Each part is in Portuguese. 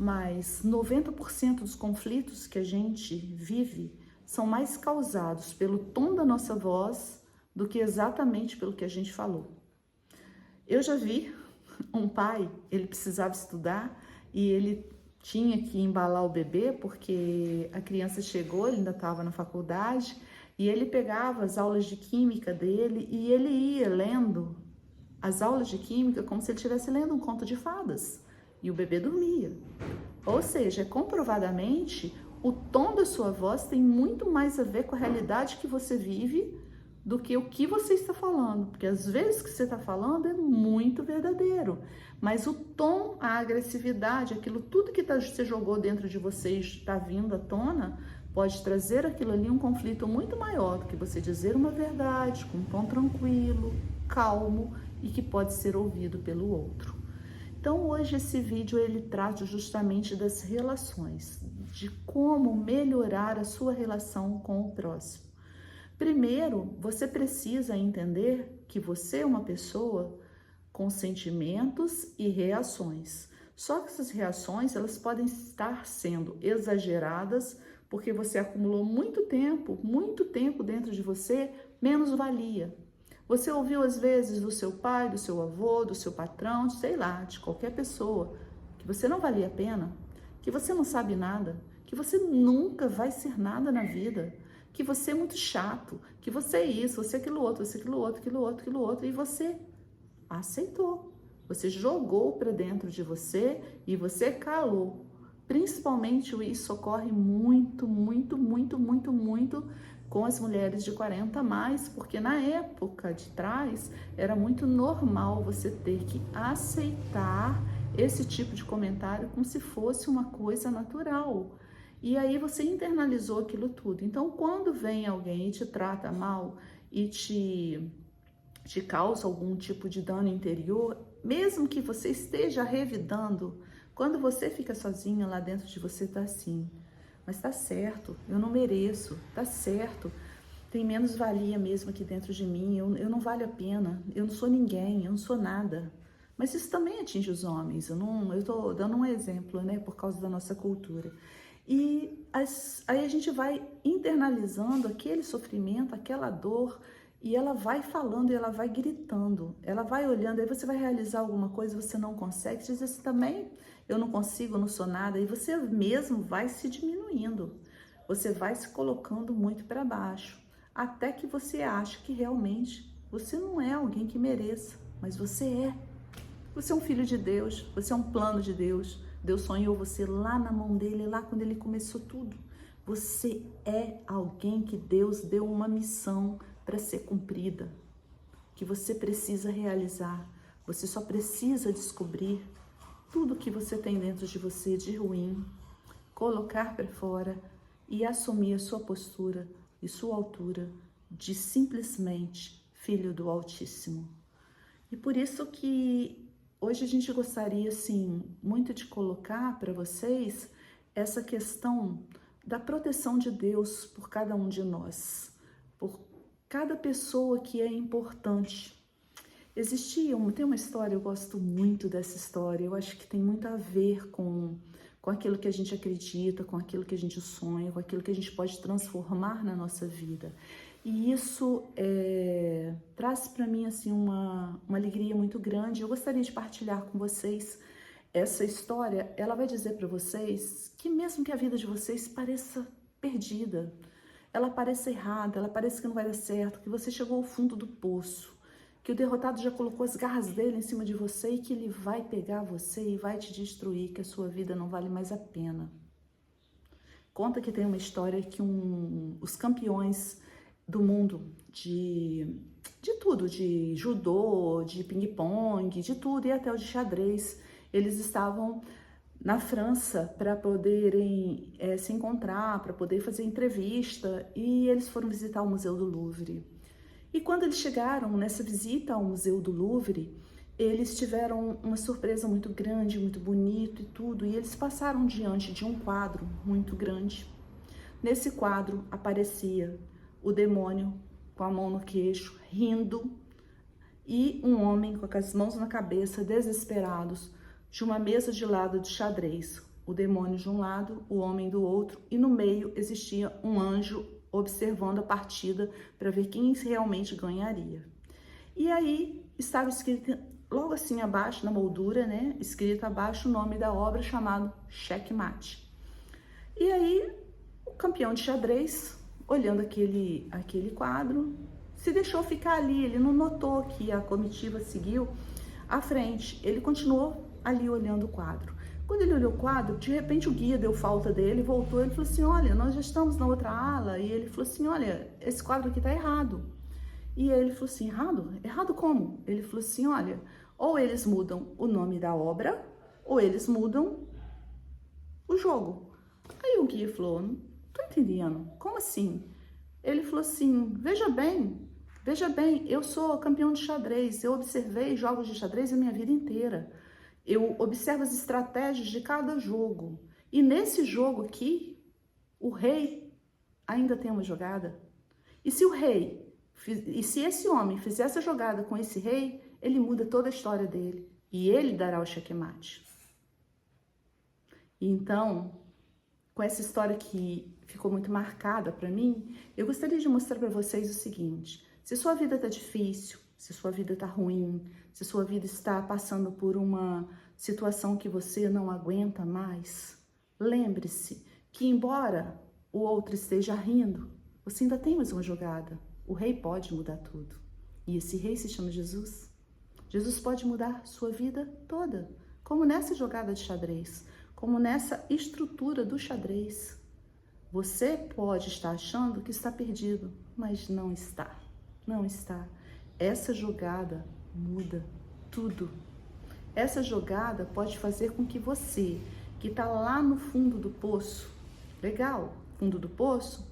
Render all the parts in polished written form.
mas 90% dos conflitos que a gente vive são mais causados pelo tom da nossa voz do que exatamente pelo que a gente falou. Eu já vi um pai, ele precisava estudar e ele tinha que embalar o bebê porque a criança chegou, ele ainda estava na faculdade, e ele pegava as aulas de química dele e ele ia lendo as aulas de química como se ele estivesse lendo um conto de fadas, e o bebê dormia. Ou seja, comprovadamente, o tom da sua voz tem muito mais a ver com a realidade que você vive do que o que você está falando, porque às vezes que você está falando é muito verdadeiro, mas o tom, a agressividade, aquilo tudo que você jogou dentro de você está vindo à tona, pode trazer aquilo ali um conflito muito maior do que você dizer uma verdade com um tom tranquilo, calmo e que pode ser ouvido pelo outro. Então hoje esse vídeo ele trata justamente das relações, de como melhorar a sua relação com o próximo. Primeiro, você precisa entender que você é uma pessoa com sentimentos e reações. Só que essas reações, elas podem estar sendo exageradas porque você acumulou muito tempo dentro de você menos-valia. Você ouviu às vezes do seu pai, do seu avô, do seu patrão, sei lá, de qualquer pessoa, que você não valia a pena, que você não sabe nada, que você nunca vai ser nada na vida, que você é muito chato, que você é isso, você é aquilo outro, você é aquilo outro, aquilo outro, aquilo outro, e você aceitou. Você jogou para dentro de você e você calou. Principalmente isso ocorre muito com as mulheres de 40 a mais, porque na época de trás era muito normal você ter que aceitar esse tipo de comentário como se fosse uma coisa natural. E aí você internalizou aquilo tudo. Então, quando vem alguém e te trata mal e te causa algum tipo de dano interior, mesmo que você esteja revidando, quando você fica sozinha lá dentro de você tá assim, mas tá certo, eu não mereço, tá certo, tem menos valia mesmo aqui dentro de mim, eu não valho a pena, eu não sou ninguém, eu não sou nada. Mas isso também atinge os homens, eu tô dando um exemplo, né, por causa da nossa cultura. E aí a gente vai internalizando aquele sofrimento, aquela dor, e ela vai falando e ela vai gritando, ela vai olhando, aí você vai realizar alguma coisa, você não consegue, diz assim também, eu não consigo, eu não sou nada, e você mesmo vai se diminuindo, você vai se colocando muito para baixo, até que você acha que realmente você não é alguém que mereça, mas você é. Você é um filho de Deus, você é um plano de Deus. Deus sonhou você lá na mão dele, lá quando ele começou tudo. Você é alguém que Deus deu uma missão para ser cumprida, que você precisa realizar. Você só precisa descobrir tudo que você tem dentro de você de ruim, colocar para fora e assumir a sua postura e sua altura de simplesmente filho do Altíssimo. E por isso que hoje a gente gostaria, assim, muito de colocar para vocês essa questão da proteção de Deus por cada um de nós, por cada pessoa que é importante. Tem uma história, eu gosto muito dessa história, eu acho que tem muito a ver com aquilo que a gente acredita, com aquilo que a gente sonha, com aquilo que a gente pode transformar na nossa vida. E isso traz para mim assim uma alegria muito grande. Eu gostaria de partilhar com vocês essa história. Ela vai dizer para vocês que mesmo que a vida de vocês pareça perdida, ela pareça errada, ela pareça que não vai dar certo, que você chegou ao fundo do poço, que o derrotado já colocou as garras dele em cima de você e que ele vai pegar você e vai te destruir, que a sua vida não vale mais a pena. Conta que tem uma história que os campeões do mundo de tudo, de judô, de ping-pong, de tudo, e até o de xadrez, eles estavam na França para poderem se encontrar, para poder fazer entrevista, e eles foram visitar o Museu do Louvre. E quando eles chegaram nessa visita ao Museu do Louvre, eles tiveram uma surpresa muito grande, muito bonito e tudo, e eles passaram diante de um quadro muito grande. Nesse quadro aparecia o demônio com a mão no queixo, rindo, e um homem com as mãos na cabeça, desesperados, de uma mesa de lado de xadrez, o demônio de um lado, o homem do outro, e no meio existia um anjo observando a partida para ver quem realmente ganharia. E aí estava escrito logo assim abaixo, na moldura, né, escrito abaixo o nome da obra chamado Checkmate. E aí o campeão de xadrez, olhando aquele quadro, se deixou ficar ali, ele não notou que a comitiva seguiu à frente, ele continuou ali olhando o quadro. Quando ele olhou o quadro, de repente o guia deu falta dele, voltou, ele falou assim, olha, nós já estamos na outra ala, e ele falou assim, olha, esse quadro aqui tá errado. E ele falou assim, errado? Errado como? Ele falou assim, olha, ou eles mudam o nome da obra, ou eles mudam o jogo. Aí o guia falou, não tô entendendo, como assim? Ele falou assim, veja bem, eu sou campeão de xadrez, eu observei jogos de xadrez a minha vida inteira. Eu observo as estratégias de cada jogo. E nesse jogo aqui, o rei ainda tem uma jogada. E se esse homem fizer essa jogada com esse rei, ele muda toda a história dele. E ele dará o checkmate. E então, com essa história que ficou muito marcada para mim, eu gostaria de mostrar para vocês o seguinte. Se sua vida está difícil, se sua vida está ruim, se sua vida está passando por uma situação que você não aguenta mais, lembre-se que embora o outro esteja rindo, você ainda tem mais uma jogada. O rei pode mudar tudo. E esse rei se chama Jesus. Jesus pode mudar sua vida toda, como nessa jogada de xadrez, como nessa estrutura do xadrez. Você pode estar achando que está perdido, mas não está. Não está. Essa jogada muda tudo. Essa jogada pode fazer com que você, que está lá no fundo do poço, legal, fundo do poço,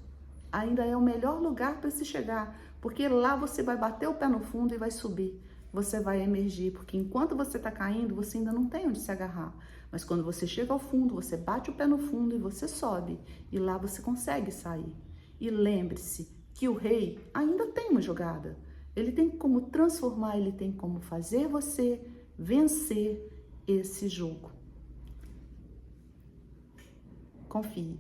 ainda é o melhor lugar para se chegar, porque lá você vai bater o pé no fundo e vai subir. Você vai emergir, porque enquanto você está caindo, você ainda não tem onde se agarrar. Mas quando você chega ao fundo, você bate o pé no fundo e você sobe. E lá você consegue sair. E lembre-se que o rei ainda tem uma jogada. Ele tem como transformar, ele tem como fazer você vencer esse jogo. Confie.